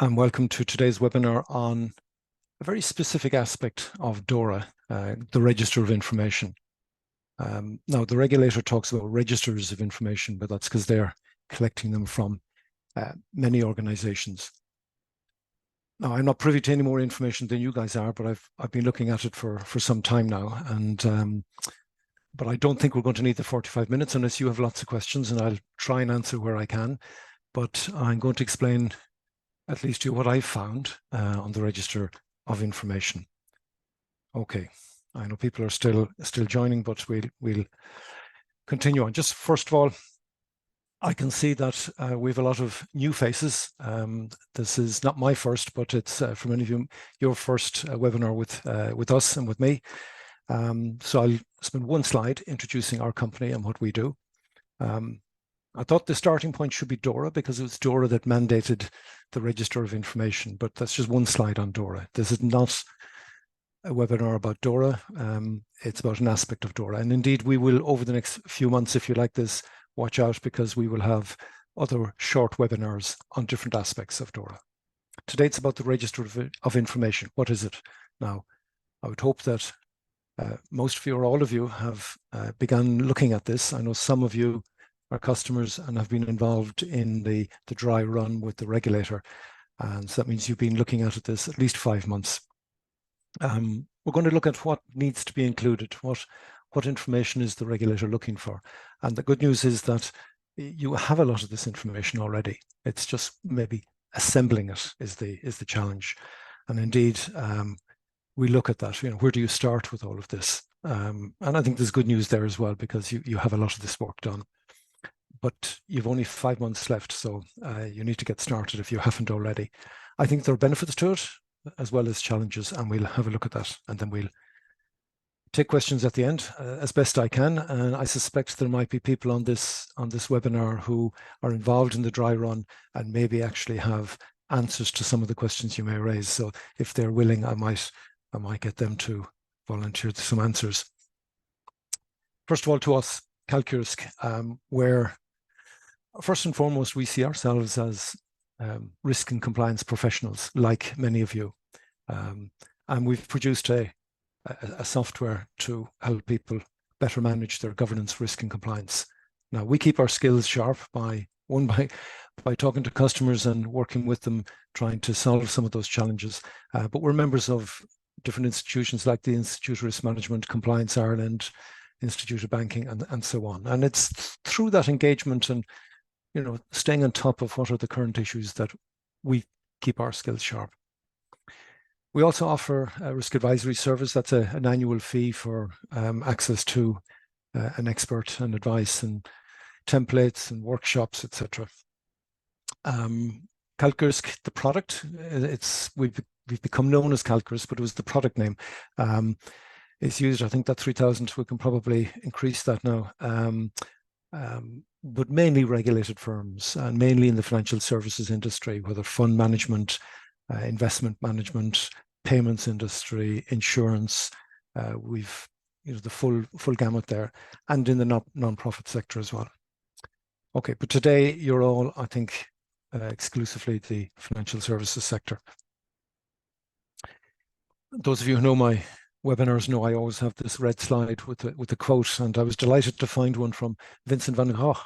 And welcome to today's webinar on a very specific aspect of DORA, the Register of Information. Now, the regulator talks about registers of information, but that's because they're collecting them from many organizations. Now, I'm not privy to any more information than you guys are, but I've been looking at it for some time now, and but I don't think we're going to need the 45 minutes unless you have lots of questions, and I'll try and answer where I can. But I'm going to explain at least what I've found on the Register of Information. Okay, I know people are still joining, but we'll continue on. Just first of all, I can see that we have a lot of new faces. This is not my first, but it's for many of you your first webinar with us and with me. So I'll spend one slide introducing our company and what we do. I thought the starting point should be DORA because it was DORA that mandated the Register of Information, but that's just one slide on DORA. This is not a webinar about DORA. It's about an aspect of DORA. And indeed, we will, over the next few months, if you like this, watch out because we will have other short webinars on different aspects of DORA. Today, it's about the Register of Information. What is it? Now, I would hope that most of you or all of you have begun looking at this. I know some of you are customers and have been involved in the dry run with the regulator. And so that means you've been looking at this at least 5 months. We're going to look at what needs to be included, what information is the regulator looking for. And the good news is that you have a lot of this information already. It's just maybe assembling it is the challenge. And indeed, we look at that, where do you start with all of this? And I think there's good news there as well, because you have a lot of this work done. But you've only 5 months left, so you need to get started if you haven't already. I think there are benefits to it as well as challenges, and we'll have a look at that, and then we'll take questions at the end as best I can. And I suspect there might be people on this webinar who are involved in the dry run and maybe actually have answers to some of the questions you may raise. So if they're willing, I might get them to volunteer some answers. First of all, to us, calQrisk, where first and foremost, we see ourselves as risk and compliance professionals, like many of you. And we've produced a software to help people better manage their governance, risk and compliance. Now, we keep our skills sharp by talking to customers and working with them, trying to solve some of those challenges. But we're members of different institutions like the Institute of Risk Management, Compliance Ireland, Institute of Banking, and so on. And it's through that engagement and staying on top of what are the current issues that we keep our skills sharp. We also offer a risk advisory service. That's an annual fee for access to an expert and advice and templates and workshops, etc. calQrisk, the product, we've become known as calQrisk, but it was the product name. It's used, I think that 3,000, we can probably increase that now. But mainly regulated firms and mainly in the financial services industry, whether fund management, investment management, payments industry, insurance. We've the full gamut there, and in the non-profit sector as well. Okay, but today you're all, I think, exclusively the financial services sector. Those of you who know my webinars know I always have this red slide with the quote, and I was delighted to find one from Vincent van Gogh.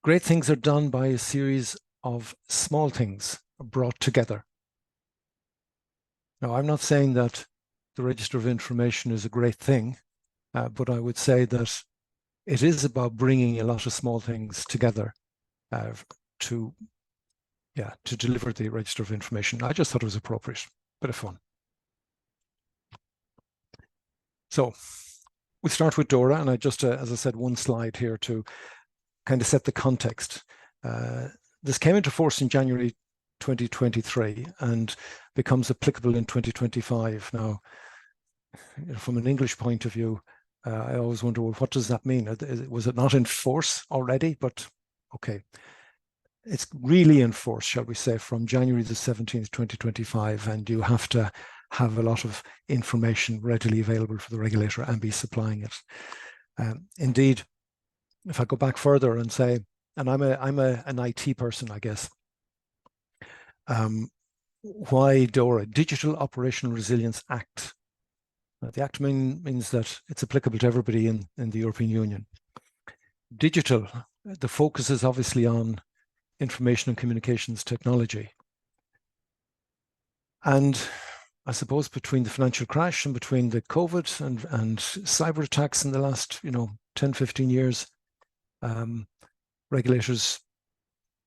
Great things are done by a series of small things brought together. Now, I'm not saying that the Register of Information is a great thing, but I would say that it is about bringing a lot of small things together to deliver the Register of Information. I just thought it was appropriate. Bit of fun. So we start with DORA, and I just, as I said, one slide here to kind of set the context. This came into force in January 2023 and becomes applicable in 2025. Now, from an English point of view, I always wonder, well, what does that mean? Was it not in force already? But okay, it's really in force, shall we say, from January the 17th, 2025, and you have to have a lot of information readily available for the regulator and be supplying it. Indeed, if I go back further and say, and I'm an IT person, I guess, Why DORA? Digital Operational Resilience Act. The act means that it's applicable to everybody in the European Union. Digital, the focus is obviously on information and communications technology. And I suppose between the financial crash and between the COVID and cyber attacks in the last 10, 15 years, regulators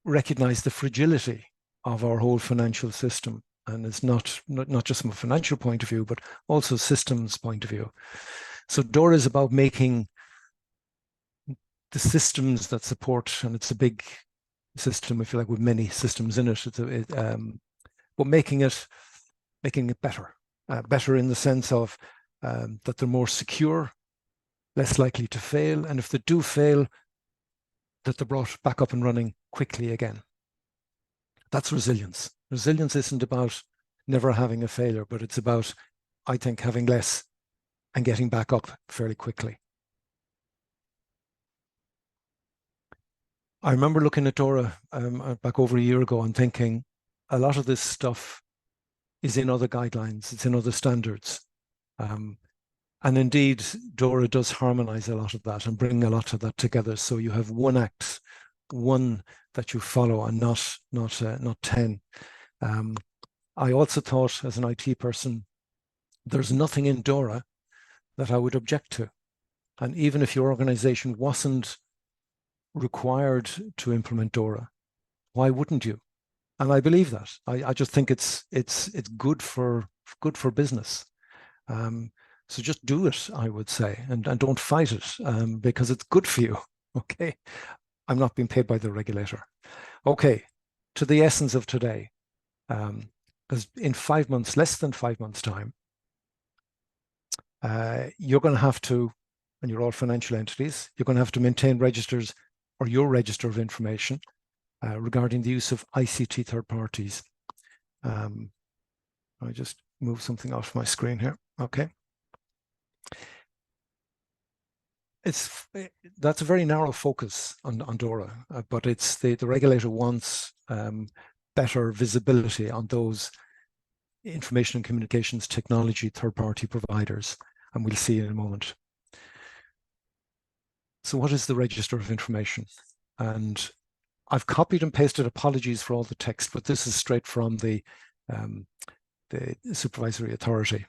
recognize the fragility of our whole financial system. And it's not just from a financial point of view, but also systems point of view. So DORA is about making the systems that support, and it's a big system, if you like, with many systems in it. But making it better, better in the sense of that they're more secure, less likely to fail, and if they do fail, that they're brought back up and running quickly again. That's resilience. Resilience isn't about never having a failure, but it's about, I think, having less and getting back up fairly quickly. I remember looking at DORA back over a year ago and thinking a lot of this stuff is in other guidelines, it's in other standards. And indeed, DORA does harmonize a lot of that and bring a lot of that together. So you have one act, one that you follow, and not 10. I also thought, as an IT person, there's nothing in DORA that I would object to. And even if your organization wasn't required to implement DORA, why wouldn't you? And I believe that. I just think it's good for business. So just do it, I would say, and don't fight it, because it's good for you. Okay, I'm not being paid by the regulator. Okay, to the essence of today, because in 5 months, less than 5 months' time, you're going to have to, and you're all financial entities, you're going to have to maintain registers or your register of information regarding the use of ICT third parties. I just move something off my screen here. Okay. That's a very narrow focus on DORA, but it's the regulator wants better visibility on those information and communications technology third-party providers, and we'll see in a moment. So what is the register of information? And I've copied and pasted, apologies for all the text, but this is straight from the supervisory authority.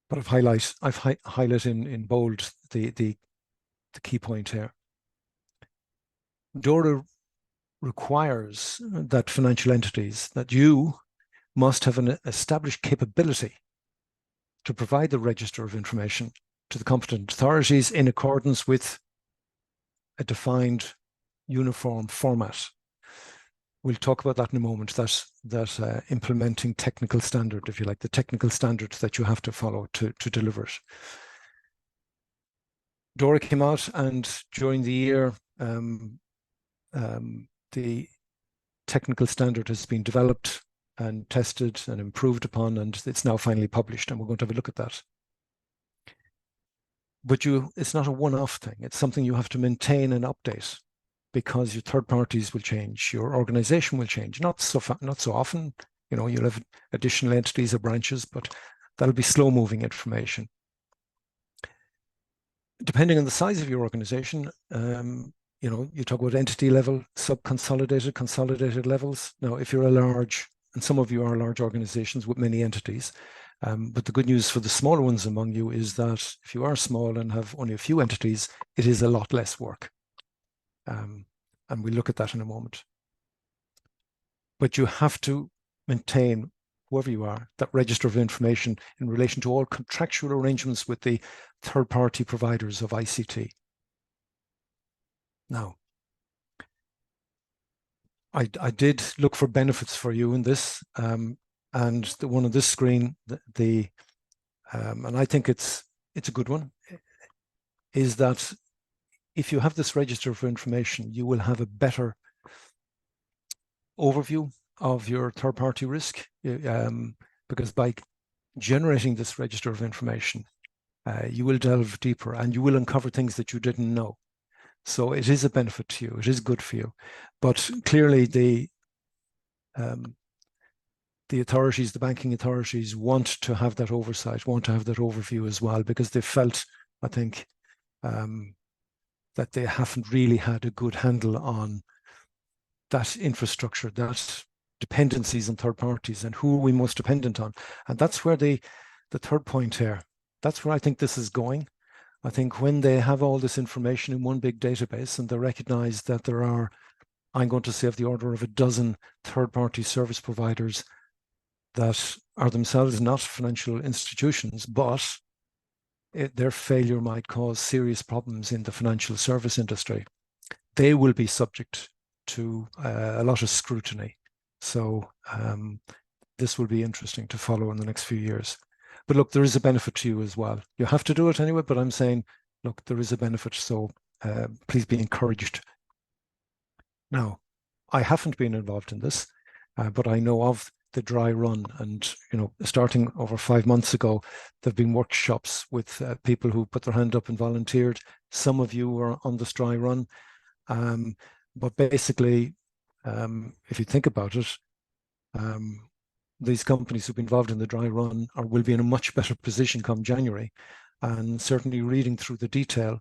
But I've highlighted in bold the key point here. DORA requires that financial entities, that you must have an established capability to provide the register of information to the competent authorities in accordance with a defined uniform format. We'll talk about that in a moment, that implementing technical standard, if you like, the technical standards that you have to follow to deliver it. DORA came out, and during the year, the technical standard has been developed and tested and improved upon, and it's now finally published, and we're going to have a look at that. But it's not a one-off thing. It's something you have to maintain and update, because your third parties will change, your organization will change. Not so often, you'll have additional entities or branches, but that'll be slow-moving information. Depending on the size of your organization, you talk about entity level, sub-consolidated, consolidated levels. Now, if you're a large, and some of you are large organizations with many entities, but the good news for the smaller ones among you is that if you are small and have only a few entities, it is a lot less work. And we'll look at that in a moment. But you have to maintain, whoever you are, that register of information in relation to all contractual arrangements with the third-party providers of ICT. Now, I did look for benefits for you in this, and the one on this screen, and I think it's a good one, is that if you have this register for information, you will have a better overview of your third-party risk, because by generating this register of information, you will delve deeper and you will uncover things that you didn't know. So it is a benefit to you. It is good for you. But clearly, the authorities, the banking authorities, want to have that oversight, want to have that overview as well, because they felt, I think, that they haven't really had a good handle on that infrastructure, that dependencies on third parties, and who are we most dependent on. And that's where the third point here, that's where I think this is going. I think when they have all this information in one big database and they recognize that there are, I'm going to say, of the order of a dozen third-party service providers that are themselves not financial institutions, but their failure might cause serious problems in the financial service industry, they will be subject to a lot of scrutiny. So this will be interesting to follow in the next few years. But look, there is a benefit to you as well. You have to do it anyway, but I'm saying, look, there is a benefit. So please be encouraged. Now, I haven't been involved in this, but I know of the dry run, and starting over 5 months ago, there've been workshops with people who put their hand up and volunteered. Some of you were on this dry run, but basically, if you think about it, these companies who've been involved in the dry run will be in a much better position come January. And certainly reading through the detail,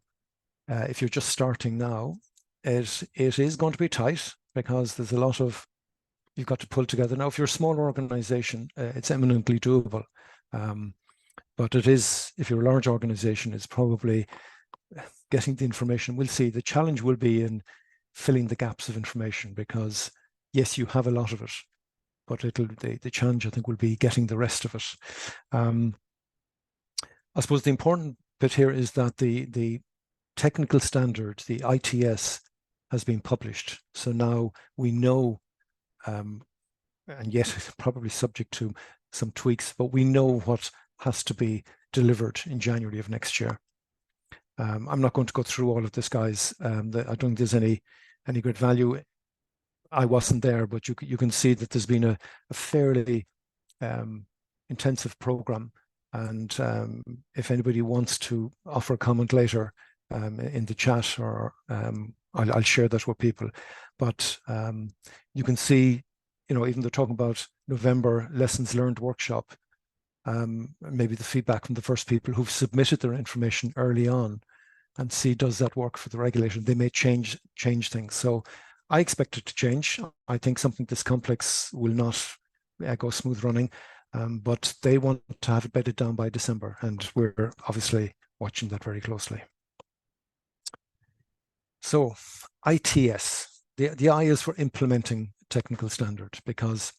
if you're just starting now, it is going to be tight, because there's a lot of, you've got to pull together. Now, if you're a small organization, it's eminently doable. But it is, if you're a large organization, it's probably getting the information. We'll see. The challenge will be in filling the gaps of information, because yes, you have a lot of it, but the challenge, I think, will be getting the rest of it. I suppose the important bit here is that the technical standard, the ITS, has been published. So now we know, and yet it's probably subject to some tweaks, but we know what has to be delivered in January of next year. I'm not going to go through all of this, guys. I don't think there's any great value. I wasn't there, but you can see that there's been a fairly intensive program. And if anybody wants to offer a comment later in the chat, or I'll share that with people. But you can see, even they're talking about November lessons learned workshop, maybe the feedback from the first people who've submitted their information early on, and see, does that work for the regulator? They may change things. So I expect it to change. I think something this complex will not go smooth running, but they want to have it bedded down by December, and we're obviously watching that very closely. So ITS, the I is for implementing technical standard, because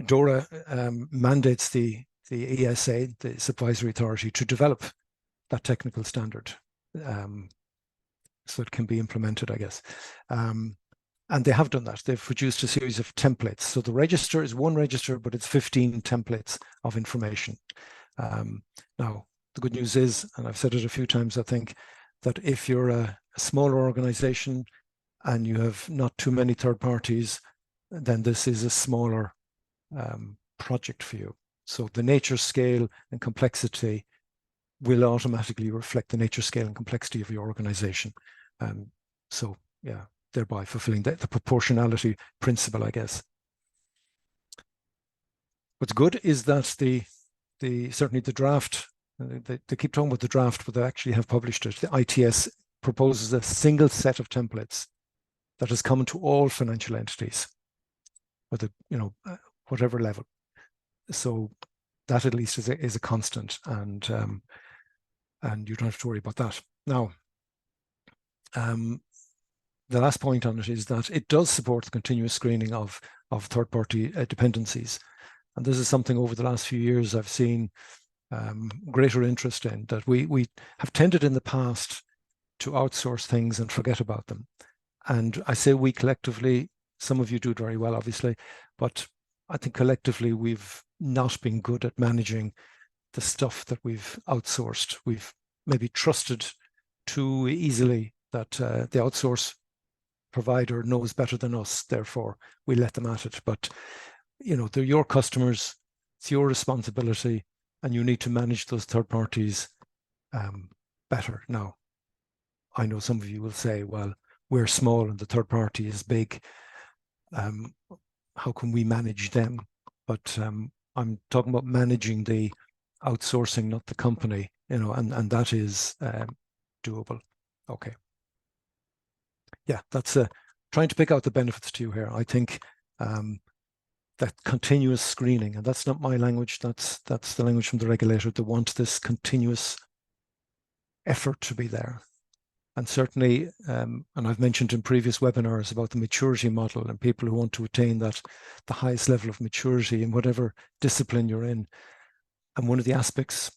DORA mandates the ESA, the supervisory authority, to develop that technical standard, so it can be implemented, I guess. And they have done that. They've produced a series of templates. So the register is one register, but it's 15 templates of information. Now, the good news is, and I've said it a few times, I think, that if you're a smaller organization and you have not too many third parties, then this is a smaller project for you. So the nature, scale, and complexity will automatically reflect the nature, scale, and complexity of your organization. So yeah, thereby fulfilling the proportionality principle, I guess. What's good is that certainly the draft, they keep talking about the draft, but they actually have published it. The ITS proposes a single set of templates that is common to all financial entities, whether, whatever level. So that at least is a constant, and you don't have to worry about that. Now, the last point on it is that it does support the continuous screening of third-party dependencies. And this is something over the last few years I've seen greater interest in, that we have tended in the past to outsource things and forget about them. And I say we collectively, some of you do it very well, obviously, but I think collectively we've not been good at managing the stuff that we've outsourced. We've maybe trusted too easily that the outsource provider knows better than us, therefore we let them at it. But they're your customers, it's your responsibility, and you need to manage those third parties better. Now, I know some of you will say, well, we're small and the third party is big. how can we manage them? But I'm talking about managing the outsourcing, not the company, and that is doable. Okay. Yeah, that's trying to pick out the benefits to you here. I think that continuous screening, and that's not my language, that's the language from the regulator. They want this continuous effort to be there. And certainly, and I've mentioned in previous webinars about the maturity model and people who want to attain that, the highest level of maturity in whatever discipline you're in. And one of the aspects,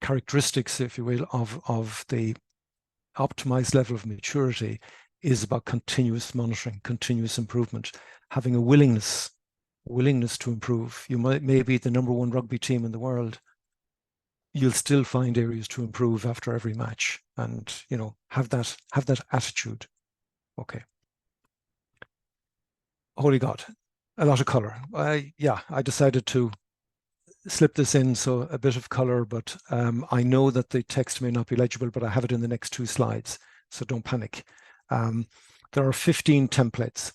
characteristics, if you will, of the optimized level of maturity is about continuous monitoring, continuous improvement, having a willingness to improve. You may be the #1 rugby team in the world. You'll still find areas to improve after every match, and have that attitude. Okay. Holy God, a lot of color. I decided to slip this in, so a bit of color, but I know that the text may not be legible, but I have it in the next 2 slides, so don't panic. There are 15 templates,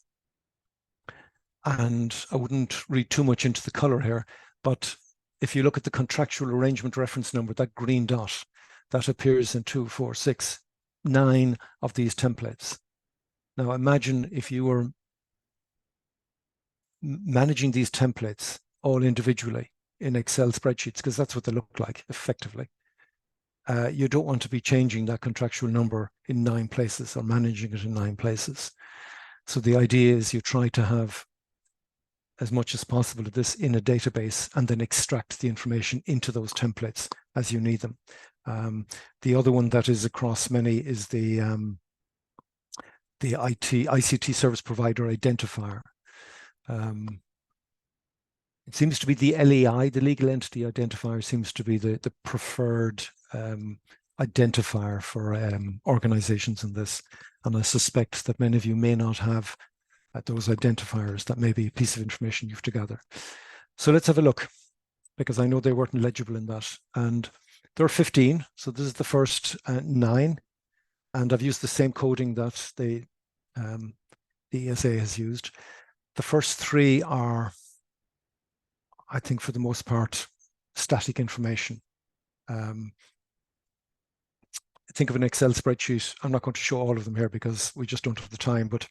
and I wouldn't read too much into the color here, but if you look at the contractual arrangement reference number, that green dot, that appears in 2, 4, 6, 9 of these templates. Now imagine if you were managing these templates all individually in Excel spreadsheets, because that's what they look like effectively. You don't want to be changing that contractual number in 9 places or managing it in 9 places. So the idea is you try to have as much as possible of this in a database and then extract the information into those templates as you need them. The other one that is across many is the ICT service provider identifier. It seems to be the LEI, the legal entity identifier, seems to be the preferred identifier for organizations in this. And I suspect that many of you may not have those identifiers. That may be a piece of information you have to gather. So let's have a look, because I know they weren't legible in that. And there are 15. So this is the first 9. And I've used the same coding that the ESA has used. The first 3 are, I think, for the most part, static information. Think of an Excel spreadsheet. I'm not going to show all of them here because we just don't have the time, but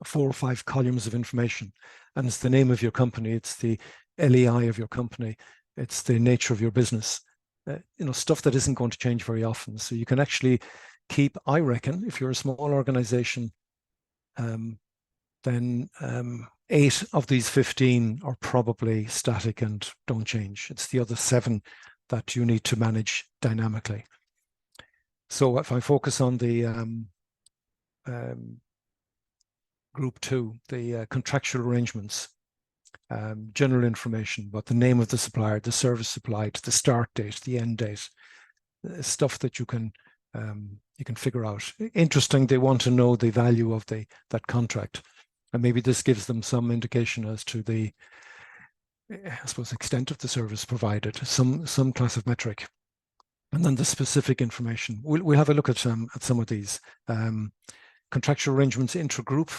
4 or 5 columns of information. And it's the name of your company. It's the LEI of your company. It's the nature of your business. Stuff that isn't going to change very often. So you can actually keep, I reckon, if you're a small organization, then 8 of these 15 are probably static and don't change. It's the other 7 that you need to manage dynamically. So if I focus on the group 2, the contractual arrangements, general information about the name of the supplier, the service supplied, the start date, the end date, stuff that you can figure out. Interesting, they want to know the value of that contract. And maybe this gives them some indication as to the, I suppose, extent of the service provided, some class of metric. And then the specific information. We'll have a look at some of these. Contractual arrangements intra-group.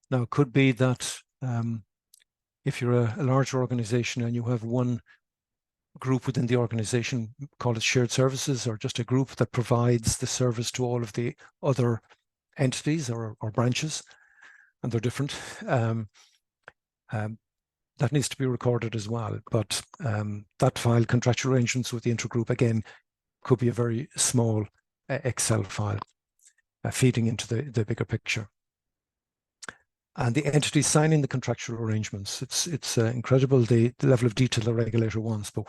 Now, it could be that if you're a larger organization and you have one group within the organization, call it shared services, or just a group that provides the service to all of the other entities or branches, and they're different, that needs to be recorded as well. But that file, contractual arrangements with the intra-group, again, could be a very small Excel file feeding into the bigger picture. And the entity signing the contractual arrangements, it's incredible the level of detail the regulator wants. But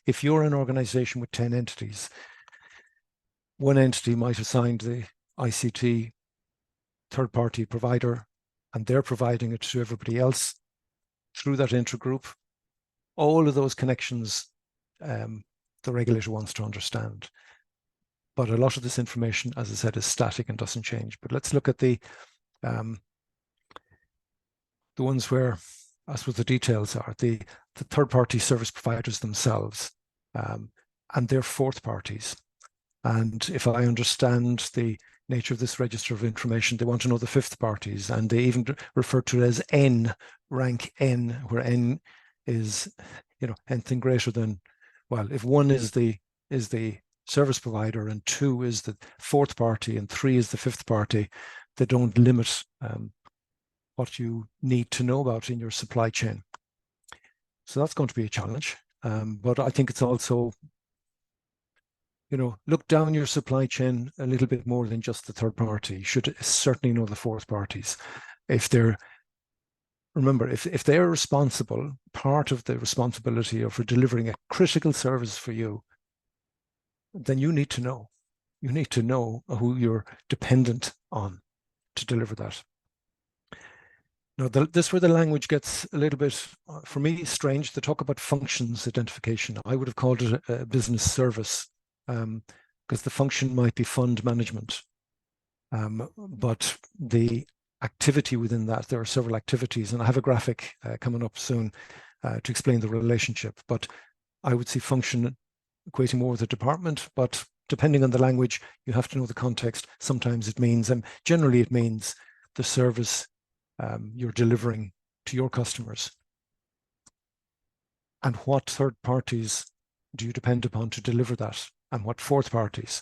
if you're an organization with 10 entities, one entity might have signed the ICT third-party provider, and they're providing it to everybody else through that intra-group. All of those connections, the regulator wants to understand. But a lot of this information, as I said, is static and doesn't change. But let's look at the ones where, I suppose, the details are the third-party service providers themselves, and they're fourth parties. And if I understand the nature of this register of information. They want to know the fifth parties, and they even refer to it as N, rank N, where N is, anything greater than, well, if 1 is the service provider and 2 is the fourth party and 3 is the fifth party, they don't limit what you need to know about in your supply chain. So that's going to be a challenge. But I think it's also, look down your supply chain a little bit more than just the third party. You should certainly know the fourth parties. Remember, if they're responsible, part of the responsibility for delivering a critical service for you, then you need to know. You need to know who you're dependent on to deliver that. Now, this is where the language gets a little bit, for me, strange. They talk about functions identification. I would have called it a business service, because the function might be fund management. But the activity within that, there are several activities, and I have a graphic coming up soon to explain the relationship. But I would see function equating more with a department, but depending on the language, you have to know the context. Sometimes it means, and generally it means, the service you're delivering to your customers. And what third parties do you depend upon to deliver that? And what fourth parties?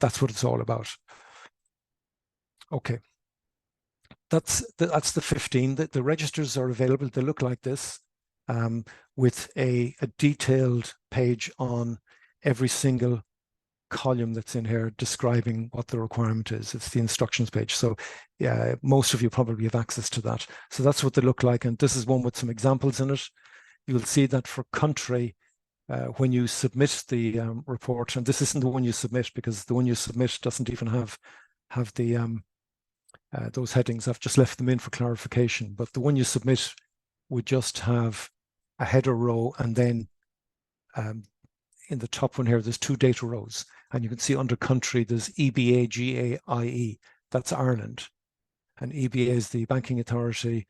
That's what it's all about. Okay. That's the 15. The registers are available. They look like this, with a detailed page on every single column that's in here describing what the requirement is. It's the instructions page. So yeah, most of you probably have access to that. So that's what they look like. And this is one with some examples in it. You'll see that for country, when you submit the report, and this isn't the one you submit, because the one you submit doesn't even have the those headings. I've just left them in for clarification, but the one you submit would just have a header row, and then in the top one here, there's 2 data rows, and you can see under country, there's EBA, GAIE, that's Ireland, and EBA is the banking authority.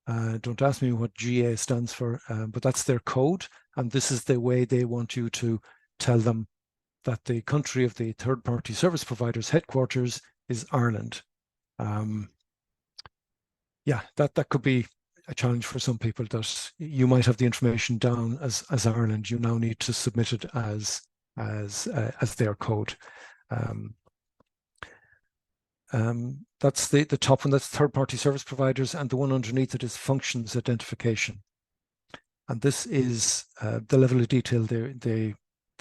Don't ask me what GA stands for, but that's their code, and this is the way they want you to tell them that the country of the third-party service provider's headquarters is Ireland. Yeah, that could be a challenge for some people, that you might have the information down as Ireland. You now need to submit it as their code. That's the top one. That's third-party service providers, and the one underneath it is functions identification. And this is the level of detail they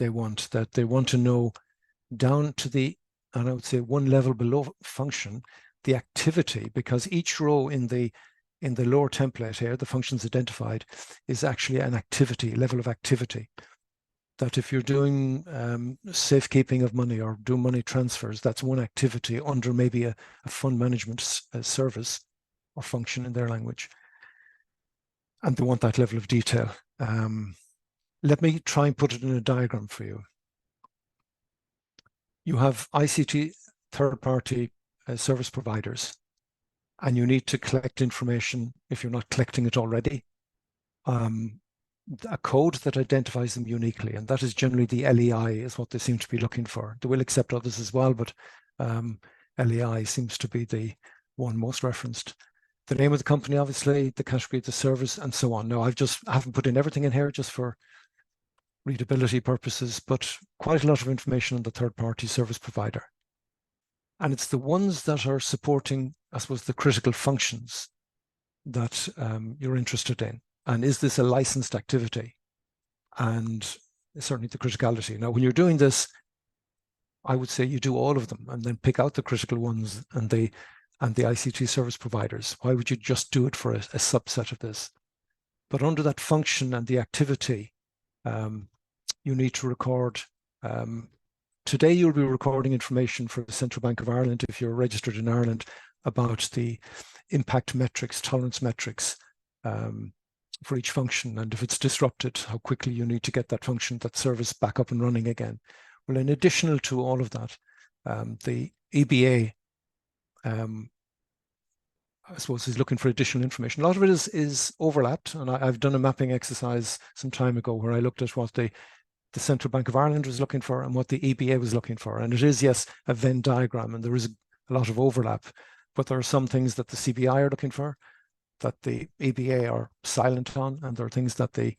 want. That they want to know down to the, and I would say one level below function, the activity, because each row in the lower template here, the functions identified, is actually an activity, level of activity. That if you're doing safekeeping of money or doing money transfers, that's one activity under maybe a fund management service or function in their language. And they want that level of detail. Let me try and put it in a diagram for you. You have ICT third-party service providers, and you need to collect information if you're not collecting it already. A code that identifies them uniquely, and that is generally the LEI is what they seem to be looking for. They will accept others as well, but LEI seems to be the one most referenced. The name of the company, obviously, the category of the service, and so on. Now, I haven't put in everything in here just for readability purposes, but quite a lot of information on the third-party service provider. And it's the ones that are supporting, I suppose, the critical functions that you're interested in. And is this a licensed activity? And certainly the criticality. Now, when you're doing this, I would say you do all of them and then pick out the critical ones and the ICT service providers. Why would you just do it for a subset of this? But under that function and the activity, you need to record. Today, you'll be recording information for the Central Bank of Ireland, if you're registered in Ireland, about the impact metrics, tolerance metrics, for each function, and if it's disrupted, how quickly you need to get that function, that service back up and running again. Well, in addition to all of that, the EBA, I suppose, is looking for additional information. A lot of it is overlapped, and I've done a mapping exercise some time ago where I looked at what the the Central Bank of Ireland was looking for and what the EBA was looking for. And it is, yes, a Venn diagram, and there is a lot of overlap, but there are some things that the CBI are looking for that the EBA are silent on, and there are things that the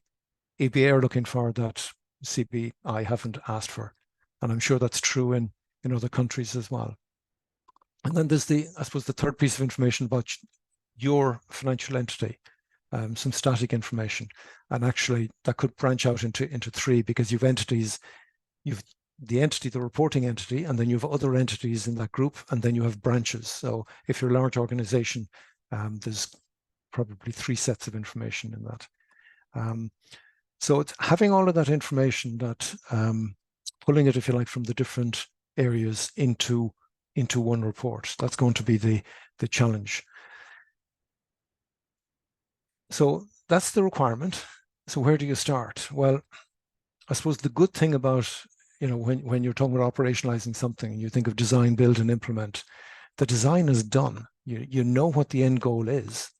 EBA are looking for that CBI haven't asked for. And I'm sure that's true in other countries as well. And then there's I suppose, the third piece of information about your financial entity, some static information. And actually that could branch out into three, because you've entities, you've the entity, the reporting entity, and then you have other entities in that group, and then you have branches. So if you're a large organization, there's probably three sets of information in that. So it's having all of that information, that pulling it, if you like, from the different areas into one report. That's going to be the challenge. So that's the requirement. So where do you start? Well, I suppose the good thing about, when you're talking about operationalizing something, you think of design, build, and implement. The design is done. You know what the end goal is,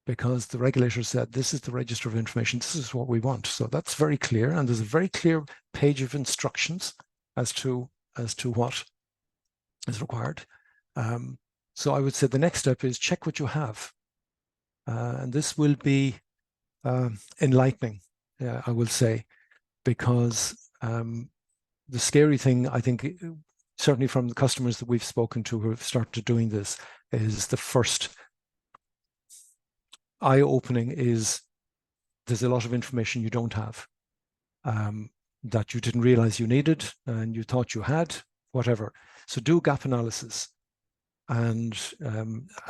because the regulator said, this is the register of information, this is what we want. So that's very clear, and there's a very clear page of instructions as to what is required. So I would say the next step is check what you have. And this will be enlightening, I will say, because the scary thing, I think, certainly from the customers that we've spoken to who have started doing this, is the first eye-opening is there's a lot of information you don't have, that you didn't realize you needed and you thought you had, whatever. So do gap analysis and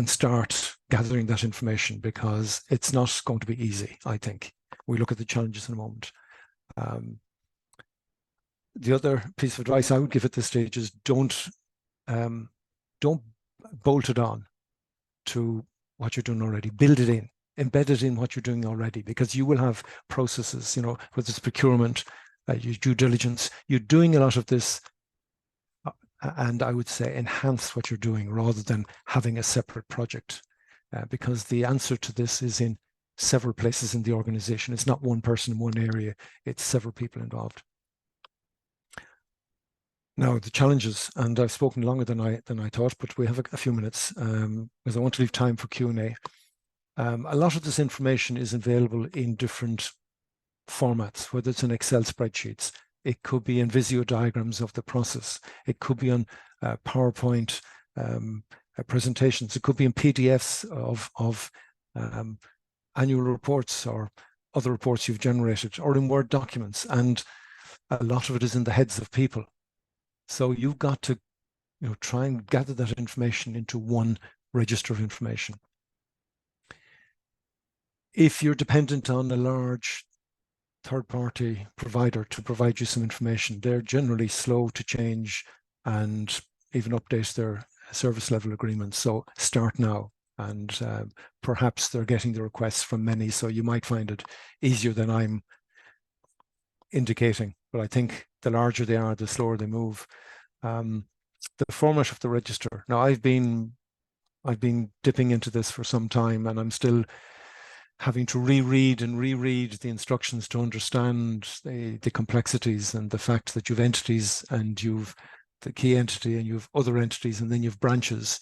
start gathering that information, because it's not going to be easy, I think. We look at the challenges in a moment. The other piece of advice I would give at this stage is don't bolt it on to what you're doing already. Build it in, embed it in what you're doing already, because you will have processes, whether it's procurement, your due diligence, you're doing a lot of this, and I would say enhance what you're doing rather than having a separate project, because the answer to this is in several places in the organization. It's not one person in one area, it's several people involved. Now, the challenges, and I've spoken longer than I thought, but we have a few minutes, because I want to leave time for Q&A. A lot of this information is available in different formats, whether it's in Excel spreadsheets, it could be in Visio diagrams of the process, it could be on PowerPoint presentations, it could be in PDFs of annual reports or other reports you've generated, or in Word documents, and a lot of it is in the heads of people. So you've got to, try and gather that information into one register of information. If you're dependent on a large third-party provider to provide you some information, they're generally slow to change and even update their service level agreements. So start now, and perhaps they're getting the requests from many, so you might find it easier than I'm indicating. But I think the larger they are, the slower they move. The format of the register. Now, I've been dipping into this for some time, and I'm still having to reread the instructions to understand the complexities, and the fact that you've entities, and you've the key entity, and you've other entities, and then you've branches.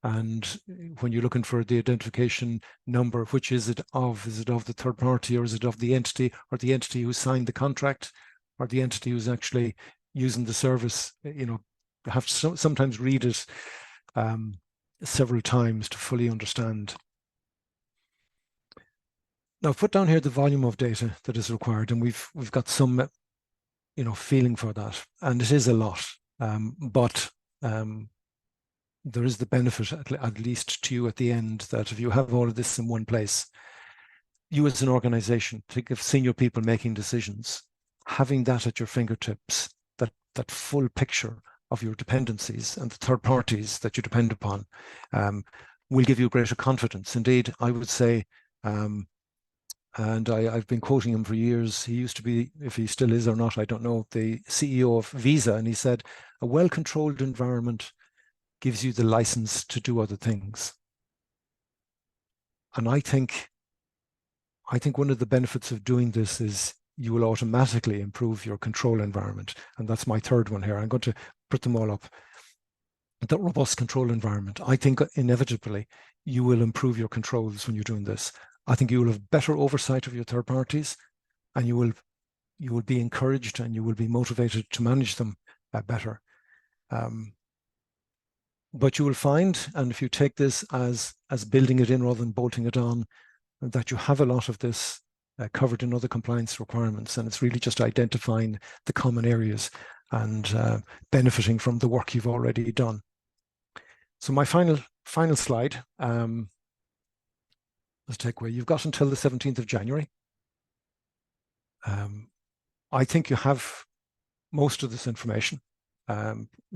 And when you're looking for the identification number, which is it of? Is it of the third party, or is it of the entity, or the entity who signed the contract, or the entity who's actually using the service? You have to sometimes read it several times to fully understand. Now, I've put down here the volume of data that is required, and we've got some, feeling for that, and it is a lot. But there is the benefit, at least to you at the end, that if you have all of this in one place, you as an organization, think of senior people making decisions, having that at your fingertips, that full picture of your dependencies and the third parties that you depend upon, will give you greater confidence. Indeed, I would say, and I've been quoting him for years. He used to be, if he still is or not, I don't know, the CEO of Visa, and he said, a well-controlled environment gives you the license to do other things. And I think one of the benefits of doing this is you will automatically improve your control environment. And that's my third one here. I'm going to put them all up. The robust control environment. I think inevitably you will improve your controls when you're doing this. I think you will have better oversight of your third parties, and you will be encouraged and you will be motivated to manage them better. But you will find, and if you take this as building it in rather than bolting it on, that you have a lot of this covered in other compliance requirements, and it's really just identifying the common areas and benefiting from the work you've already done. So my final slide, let's take away. You've got until the 17th of January. I think you have most of this information,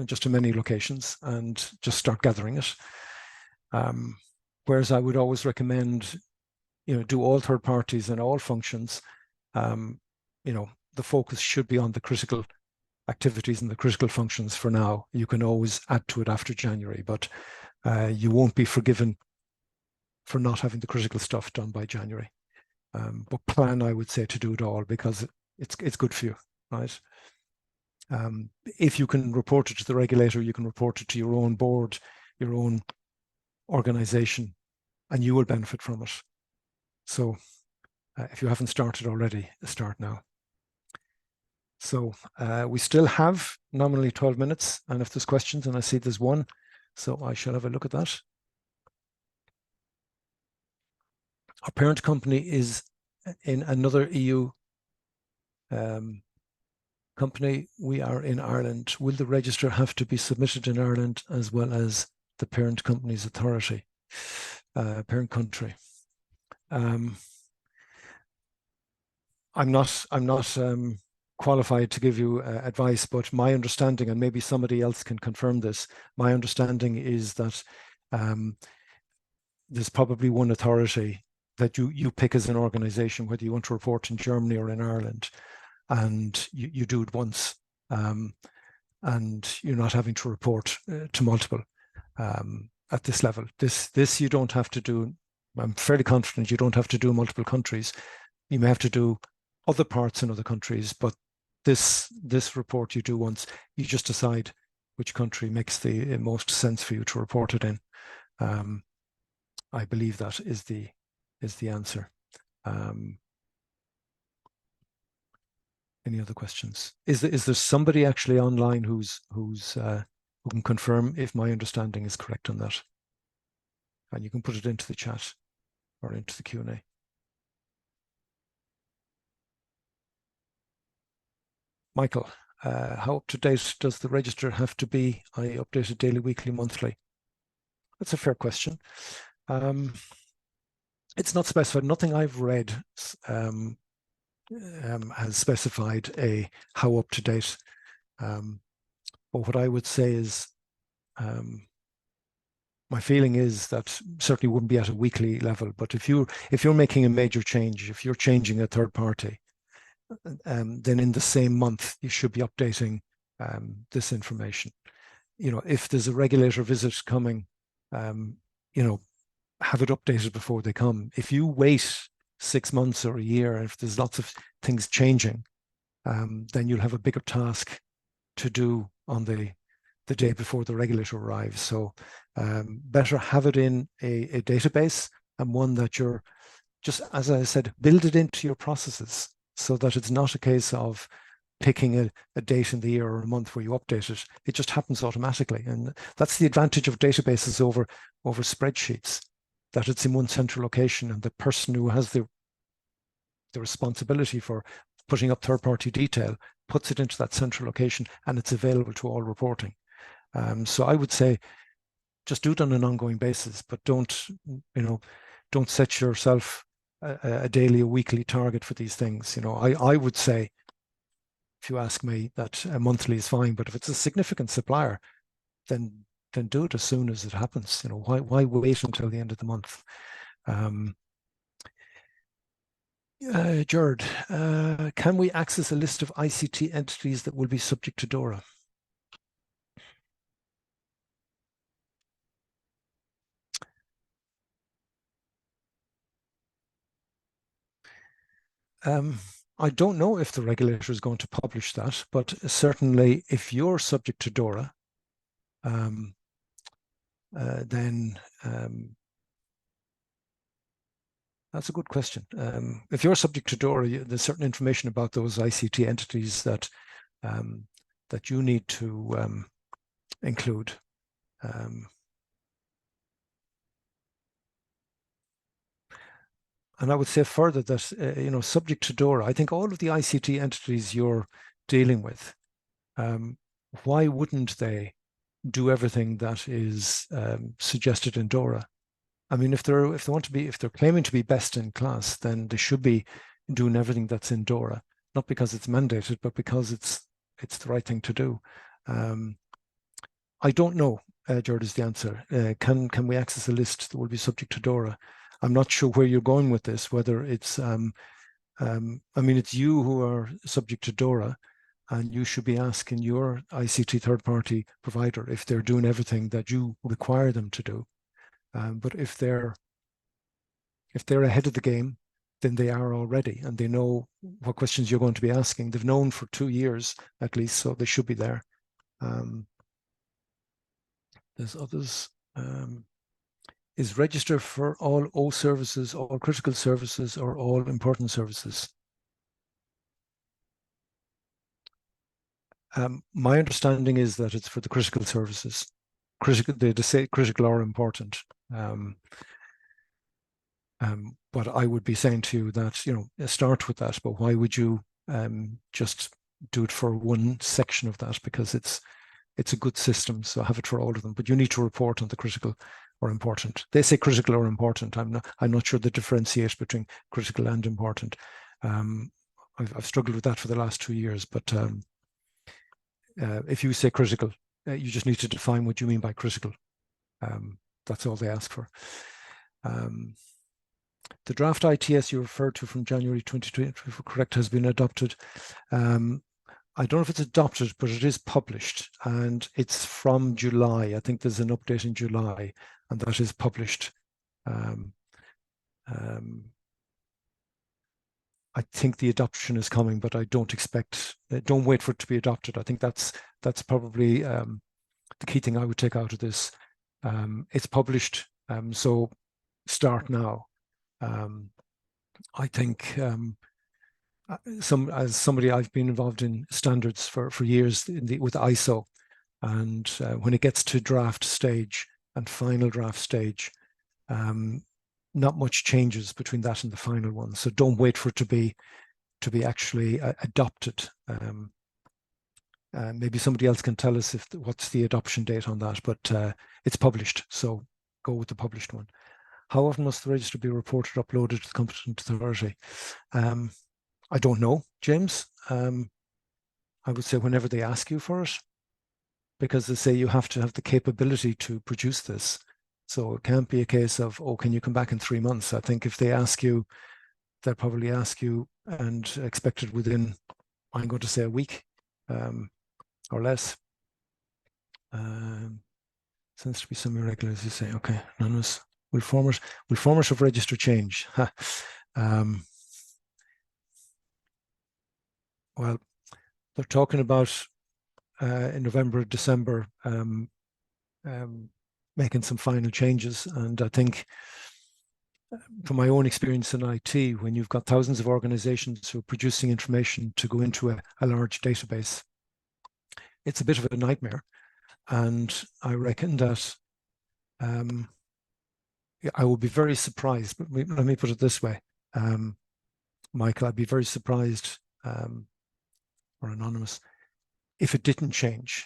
just in many locations, and just start gathering it. Whereas I would always recommend, do all third parties and all functions. The focus should be on the critical activities and the critical functions for now. You can always add to it after January, but you won't be forgiven for not having the critical stuff done by January. But plan, I would say, to do it all, because it's good for you, right? If you can report it to the regulator, you can report it to your own board, your own organization, and you will benefit from it. So if you haven't started already, start now. So we still have nominally 12 minutes, and if there's questions, and I see there's one, so I shall have a look at that. Our parent company is in another EU company. We are in Ireland. Will the register have to be submitted in Ireland as well as the parent company's authority, parent country? I'm not qualified to give you advice, but my understanding, and maybe somebody else can confirm this, my understanding is that there's probably one authority that you pick as an organization, whether you want to report in Germany or in Ireland, and you do it once, and you're not having to report to multiple at this level. This you don't have to do. I'm fairly confident you don't have to do multiple countries. You may have to do other parts in other countries, but this report you do once. You just decide which country makes the most sense for you to report it in. I believe that is the answer. Any other questions? Is there somebody actually online who can confirm if my understanding is correct on that? And you can put it into the chat or into the Q&A. Michael, how up to date does the register have to be? I update it daily, weekly, monthly. That's a fair question. It's not specified. Nothing I've read has specified how up to date. But what I would say is, my feeling is that certainly wouldn't be at a weekly level. But if you're making a major change, if you're changing a third party, then in the same month you should be updating this information. If there's a regulator visit coming, have it updated before they come. If you wait 6 months or a year, if there's lots of things changing, then you'll have a bigger task to do on the day before the regulator arrives. So better have it in a database, and one that you're just, as I said, build it into your processes so that it's not a case of picking a date in the year or a month where you update it. It just happens automatically. And that's the advantage of databases over spreadsheets, that it's in one central location, and the person who has the responsibility for putting up third-party detail puts it into that central location, and it's available to all reporting. So I would say just do it on an ongoing basis, but don't set yourself a daily, a weekly target for these things. I would say, if you ask me, that a monthly is fine, but if it's a significant supplier, then do it as soon as it happens. Why wait until the end of the month? Jared, can we access a list of ICT entities that will be subject to DORA? I don't know if the regulator is going to publish that, but certainly if you're subject to DORA, then that's a good question. If you're subject to DORA, there's certain information about those ICT entities that that you need to include. And I would say further that, subject to DORA, I think all of the ICT entities you're dealing with, why wouldn't they do everything that is suggested in DORA? I mean, if they're claiming to be best in class, then they should be doing everything that's in DORA, not because it's mandated, but because it's the right thing to do. I don't know, Gerard, is the answer. Can we access a list that will be subject to DORA? I'm not sure where you're going with this, whether it's, I mean, it's you who are subject to DORA, and you should be asking your ICT third-party provider if they're doing everything that you require them to do. But if they're ahead of the game, then they are already, and they know what questions you're going to be asking. They've known for 2 years at least, so they should be there. There's others. Is register for all O services, all critical services, or all important services? My understanding is that it's for the critical services. They say critical or important. But I would be saying to you that, start with that, but why would you just do it for one section of that? Because it's a good system, so have it for all of them, but you need to report on the critical or important. They say critical or important. I'm not sure the differentiate between critical and important. I've struggled with that for the last 2 years, but if you say critical, you just need to define what you mean by critical. That's all they ask for. The draft ITS you referred to from January 2020, if correct, has been adopted. I don't know if it's adopted, but it is published, and it's from July. I think there's an update in July, and that is published. I think the adoption is coming, but I don't expect. Don't wait for it to be adopted. I think that's probably the key thing I would take out of this. It's published, so start now. I think as somebody, I've been involved in standards for years with ISO, and when it gets to draft stage and final draft stage, not much changes between that and the final one. So don't wait for it to be actually adopted. Maybe somebody else can tell us what's the adoption date on that, but it's published, so go with the published one. How often must the register be reported, uploaded to the competent authority? I don't know, James. I would say whenever they ask you for it, because they say you have to have the capability to produce this. So it can't be a case of, oh, can you come back in 3 months? I think if they ask you, they'll probably ask you and expect it within, I'm going to say, a week or less. Seems to be some irregular, as you say. Okay, anonymous. Will format of register change? Well, they're talking about in November, December, making some final changes. And I think from my own experience in IT, when you've got thousands of organizations who are producing information to go into a large database, it's a bit of a nightmare. And I reckon that I will be very surprised, but let me put it this way, Michael, I'd be very surprised, or anonymous, if it didn't change.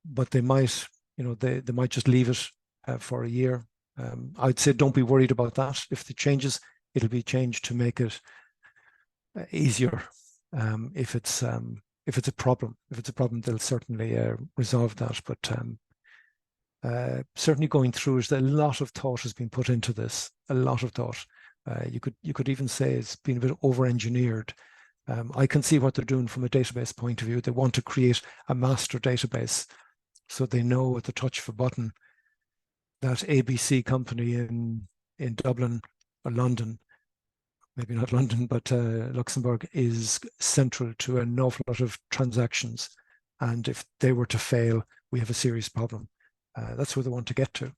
But they might, they might just leave it for a year. I'd say don't be worried about that. If it changes, it'll be changed to make it easier. If it's a problem, they'll certainly resolve that. But certainly going through it, a lot of thought has been put into this. A lot of thought. You could even say it's been a bit over-engineered. I can see what they're doing from a database point of view. They want to create a master database, so they know at the touch of a button that ABC company in Dublin or London maybe not London, but Luxembourg is central to an awful lot of transactions. And if they were to fail, we have a serious problem. That's where they want to get to.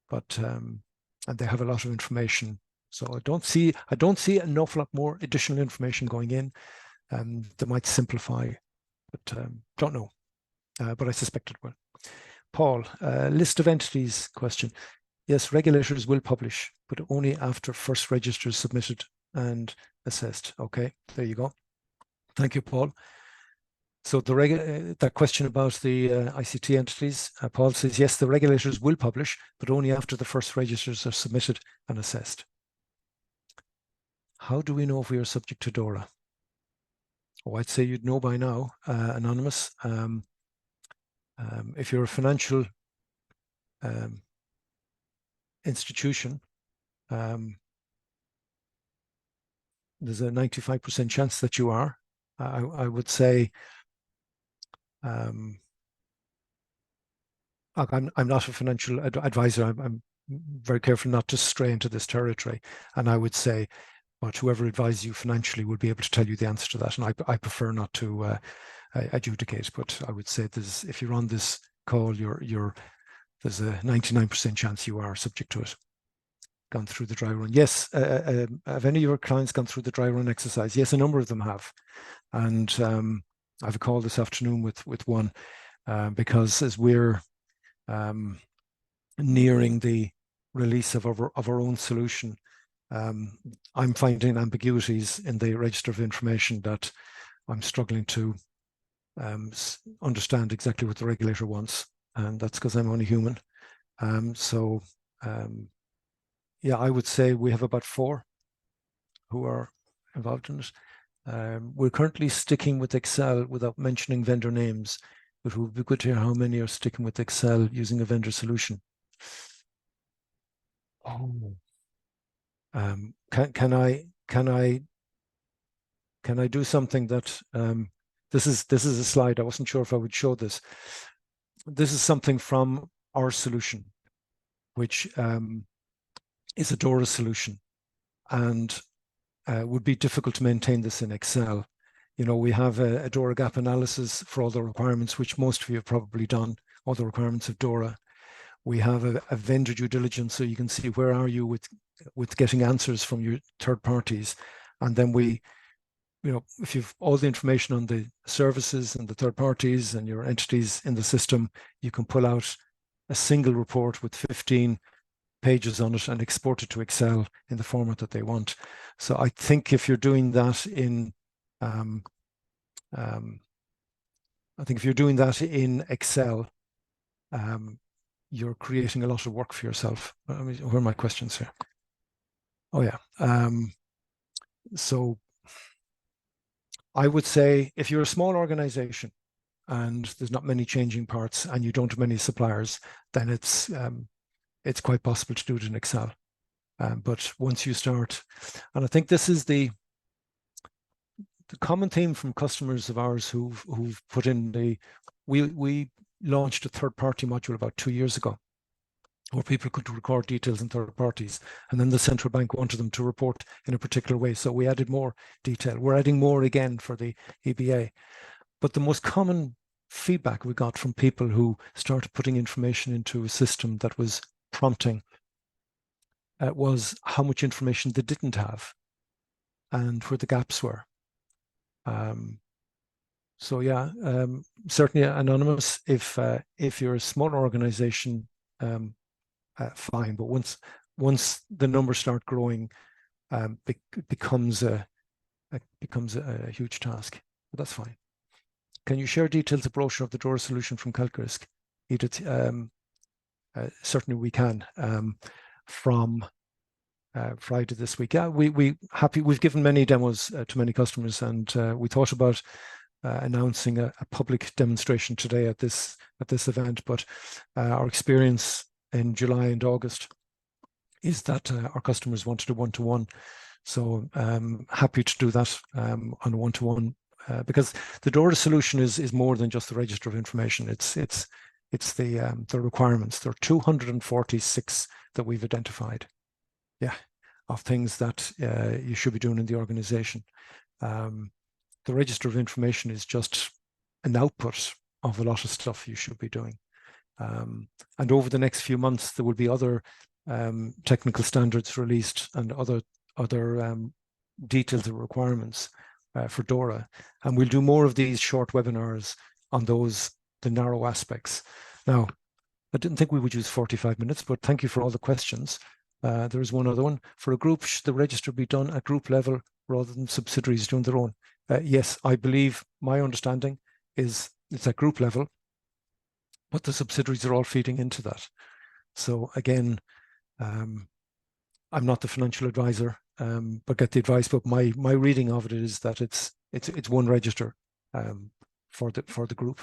But and they have a lot of information. So I don't see an awful lot more additional information going in. That might simplify, but don't know. But I suspect it will. Paul, list of entities question. Yes, regulators will publish, but only after first register is submitted and assessed. Okay, there you go. Thank you, Paul. So that question about the ICT entities, Paul says, yes, the regulators will publish, but only after the first registers are submitted and assessed. How do we know if we are subject to DORA? Oh, I'd say you'd know by now, Anonymous. If you're a financial institution, there's a 95% chance that you are. I would say, I'm not a financial advisor. I'm very careful not to stray into this territory. And I would say, but whoever advises you financially will be able to tell you the answer to that. And I prefer not to adjudicate. But I would say if you're on this call, there's a 99% chance you are subject to it. Gone through the dry run. Yes. Have any of your clients gone through the dry run exercise? Yes, a number of them have. And I have a call this afternoon with one because as we're nearing the release of our own solution, I'm finding ambiguities in the register of information that I'm struggling to understand exactly what the regulator wants, and that's because I'm only human. Yeah, I would say we have about 4 who are involved in it. We're currently sticking with Excel without mentioning vendor names, but it would be good to hear how many are sticking with Excel using a vendor solution. Oh. Can I do something that this is a slide. I wasn't sure if I would show this. This is something from our solution, which is a DORA solution, and would be difficult to maintain this in Excel. You know, we have a DORA gap analysis for all the requirements, which most of you have probably done, all the requirements of DORA. We have a vendor due diligence, so you can see where are you with getting answers from your third parties. And then we, you know, if you've all the information on the services and the third parties and your entities in the system, you can pull out a single report with 15 pages on it and export it to Excel in the format that they want. So I think if you're doing that in, Excel, you're creating a lot of work for yourself. I mean, where are my questions here? Oh yeah. So I would say if you're a small organization and there's not many changing parts and you don't have many suppliers, then it's quite possible to do it in Excel. But once you start, and I think this is the common theme from customers of ours who've put in we launched a third-party module about 2 years ago, where people could record details in third parties, and then the central bank wanted them to report in a particular way. So we added more detail. We're adding more again for the EBA. But the most common feedback we got from people who started putting information into a system that was prompting was how much information they didn't have and where the gaps were. So yeah, certainly Anonymous, if you're a smaller organization, fine. But once the numbers start growing, it becomes a huge task. But that's fine. Can you share details of brochure of the DORA solution from calQrisk? Edith, certainly we can. From Friday this week. Yeah, we've given many demos to many customers, and we thought about announcing a public demonstration today at this event. But our experience in July and August is that our customers wanted a one-to-one. So happy to do that on a one-to-one because the DORA solution is more than just the register of information. It's the requirements. There are 246 that we've identified. Yeah, things that you should be doing in the organization. The register of information is just an output of a lot of stuff you should be doing. And over the next few months, there will be other technical standards released and other details and requirements for DORA. And we'll do more of these short webinars on the narrow aspects. Now, I didn't think we would use 45 minutes, but thank you for all the questions. There is one other one. For a group, should the register be done at group level rather than subsidiaries doing their own? Yes, I believe my understanding is it's at group level, but the subsidiaries are all feeding into that. So again, I'm not the financial advisor, but get the advice. But my reading of it is that it's one register for the group.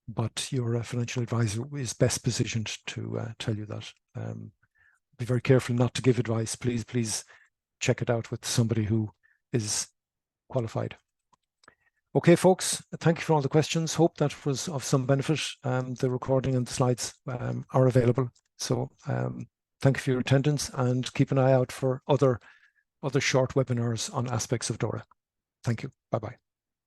But your financial advisor is best positioned to tell you that. Be very careful not to give advice. Please check it out with somebody who is qualified. Okay, folks, thank you for all the questions. Hope that was of some benefit. The recording and the slides are available. So thank you for your attendance, and keep an eye out for other short webinars on aspects of DORA. Thank you. Bye-bye.